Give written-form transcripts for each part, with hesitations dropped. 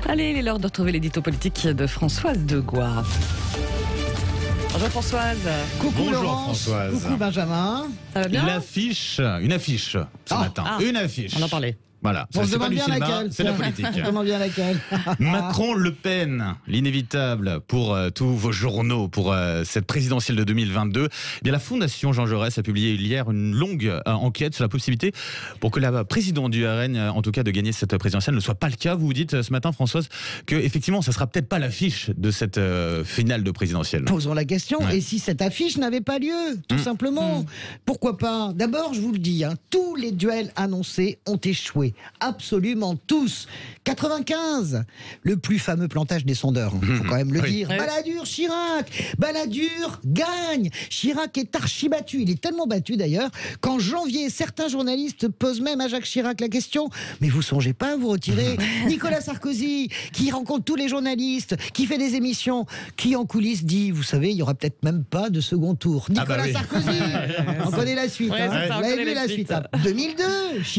Allez, il est l'heure de retrouver l'édito politique de Françoise Degois. Bonjour Françoise. Coucou Bonjour Laurence. Françoise. Coucou Benjamin. Ça va bien? Une affiche ce matin. Une affiche. On en parlait. Voilà. On Ça, se c'est pas demande du bien cinéma, laquelle. c'est la politique. On se demande bien laquelle. Macron-Le Pen, l'inévitable pour tous vos journaux pour cette présidentielle de 2022. Eh bien, la Fondation Jean Jaurès a publié hier une longue enquête sur la possibilité pour que la présidente du RN, en tout cas de gagner cette présidentielle, ne soit pas le cas. Vous vous dites ce matin, Françoise, que effectivement, ça sera peut-être pas l'affiche de cette finale de présidentielle. Posons la question. Ouais. Et si cette affiche n'avait pas lieu, tout simplement, pourquoi pas? D'abord, je vous le dis, tous les duels annoncés ont échoué. Absolument tous. 95, le plus fameux plantage des sondeurs. Il faut quand même le dire. Oui. Balladur, Chirac. Balladur gagne. Chirac est archi battu. Il est tellement battu d'ailleurs qu'en janvier, certains journalistes posent même à Jacques Chirac la question: mais vous songez pas à vous retirer? Nicolas Sarkozy, qui rencontre tous les journalistes, qui fait des émissions, qui en coulisses dit: vous savez, il y aura peut-être même pas de second tour. Nicolas oui. Sarkozy, on connaît la suite. Ouais, Hein. c'est ça, Vous on l'avez connaît vu la la suite. suite. 2002,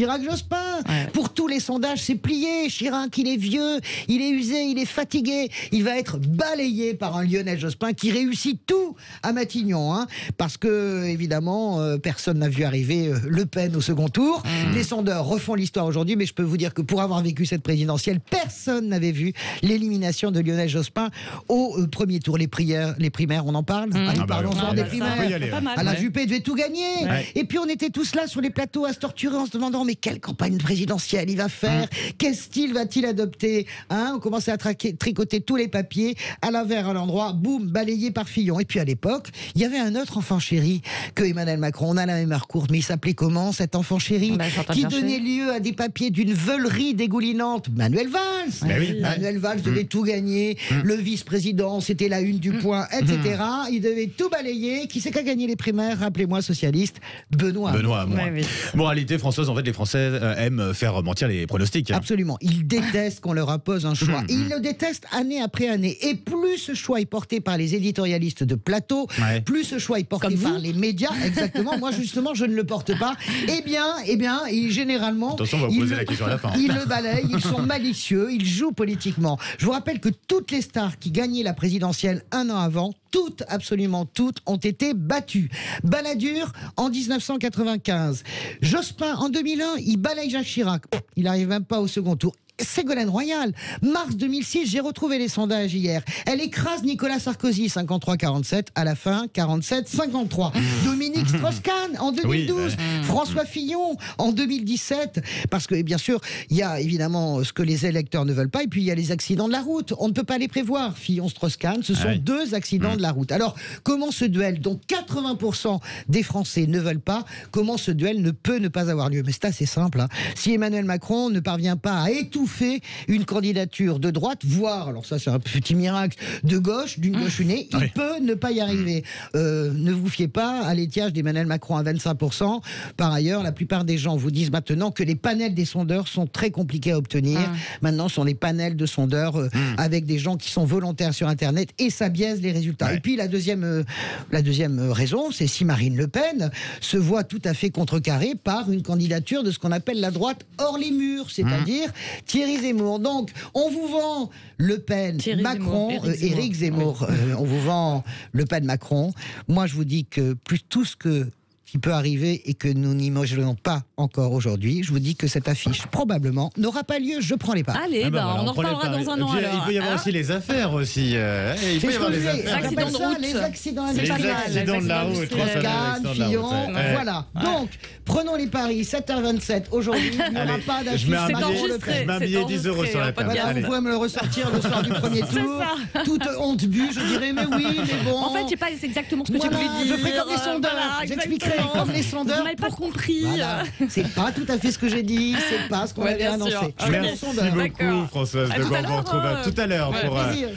Chirac-Jospin. Ouais. Pour tous les sondages, c'est plié. Chirac, il est vieux, il est usé, il est fatigué. Il va être balayé par un Lionel Jospin qui réussit tout à Matignon. Parce que, évidemment, personne n'a vu arriver Le Pen au second tour. Les sondeurs refont l'histoire aujourd'hui, mais je peux vous dire que pour avoir vécu cette présidentielle, personne n'avait vu l'élimination de Lionel Jospin au premier tour. Les primaires, on en parle. Allez, parlons-en des primaires. On peut y aller, Pas mal. À la Ouais. Juppé devait tout gagner. Ouais. Et puis on était tous là sur les plateaux à se torturer en se demandant: mais quelle campagne présidentielle il va faire? Quel style va-t-il adopter? On commençait à tricoter tous les papiers, à l'envers, à l'endroit, boum, balayé par Fillon. Et puis à l'époque, il y avait un autre enfant chéri que Emmanuel Macron. On a la mémoire courte, mais il s'appelait comment cet enfant chéri On a été en train de qui chercher. donnait lieu à des papiers d'une veulerie dégoulinante? Manuel Valls. Ben oui. Manuel Valls devait tout gagner. Le vice-président, c'était la une du point, etc. Il devait tout balayer. Qui c'est qui a gagné les primaires? Rappelez-moi, socialiste. Benoît. Benoît, moi. Ouais, oui. Moralité, Françoise, en fait, les Français aiment faire mentir les pronostics. Absolument. Ils détestent qu'on leur impose un choix. Ils le détestent année après année. Et plus ce choix est porté par les éditorialistes de plateau, Ouais. plus ce choix est porté Comme par vous. les médias. Exactement. Moi, justement, je ne le porte pas. Eh bien, généralement, Attention, on va vous ils poser le- la question à la fin. Ils le balayent, ils sont malicieux, ils jouent politiquement. Je vous rappelle que toutes les stars qui gagnaient la présidentielle un an avant, toutes, absolument toutes, ont été battues. Balladur en 1995. Jospin en 2001, il balaye Jacques Chirac. Il n'arrive même pas au second tour. Ségolène Royal, mars 2006, j'ai retrouvé les sondages hier. Elle écrase Nicolas Sarkozy, 53-47, à la fin, 47-53. Dominique Strauss-Kahn, en 2012. François Fillon, en 2017. Parce que, bien sûr, il y a évidemment ce que les électeurs ne veulent pas, et puis il y a les accidents de la route. On ne peut pas les prévoir. Fillon, Strauss-Kahn, ce sont Ouais. deux accidents de la route. Alors, comment ce duel, dont 80% des Français ne veulent pas, comment ce duel ne peut ne pas avoir lieu? Mais c'est assez simple. Si Emmanuel Macron ne parvient pas à étouffer une candidature de droite, voire, alors ça c'est un petit miracle, de gauche, d'une gauche unée, il peut ne pas y arriver. Ne vous fiez pas à l'étiage d'Emmanuel Macron à 25%. Par ailleurs, la plupart des gens vous disent maintenant que les panels des sondeurs sont très compliqués à obtenir. Maintenant, ce sont les panels de sondeurs avec des gens qui sont volontaires sur Internet, et ça biaise les résultats. Ouais. Et puis la deuxième raison, c'est si Marine Le Pen se voit tout à fait contrecarrée par une candidature de ce qu'on appelle la droite hors les murs, c'est-à-dire Thierry Zemmour. Donc, on vous vend Le Pen, Thierry Macron, Zemmour, Éric Zemmour. On vous vend Le Pen, Macron. Moi, je vous dis que plus tout ce qui peut arriver et que nous n'imaginons pas encore aujourd'hui, je vous dis que cette affiche, probablement, n'aura pas lieu. Je prends les pas. Allez, Ah bah voilà, on en prend les reparlera paris. dans un Et an puis, alors. il peut y avoir Hein? aussi les affaires aussi. Il peut y avoir les affaires. Accidents J'appelle de ça route. les accidents Les industriels. accidents de la route. Strauss-Kahn, Les accidents de la Fillon, route, ouais. voilà. Donc, prenons les paris, 7h27 aujourd'hui, il n'y aura Allez, pas je d'affiche mets un C'est billet, Macron-Le enregistré. Pen. je mets un billet 10 euros sur la table. Voilà, Allez. vous pouvez me le ressortir le soir du premier tour. ça. Toute honte bue, je dirais, mais oui, mais bon. En fait, je sais pas exactement ce que Voilà, tu voulais dire. je ferai comme les sondeurs. Voilà, J'expliquerai exactement. comme les sondeurs. Vous m'avez pas compris. Voilà. C'est pas tout à fait ce que j'ai dit, c'est pas ce qu'on Ouais, avait bien annoncé. sûr. Je fais mon Merci sondeur. beaucoup, D'accord. Françoise À de tout à Gouin. On l'heure, vous retrouve tout à l'heure Ouais, pour Plaisir.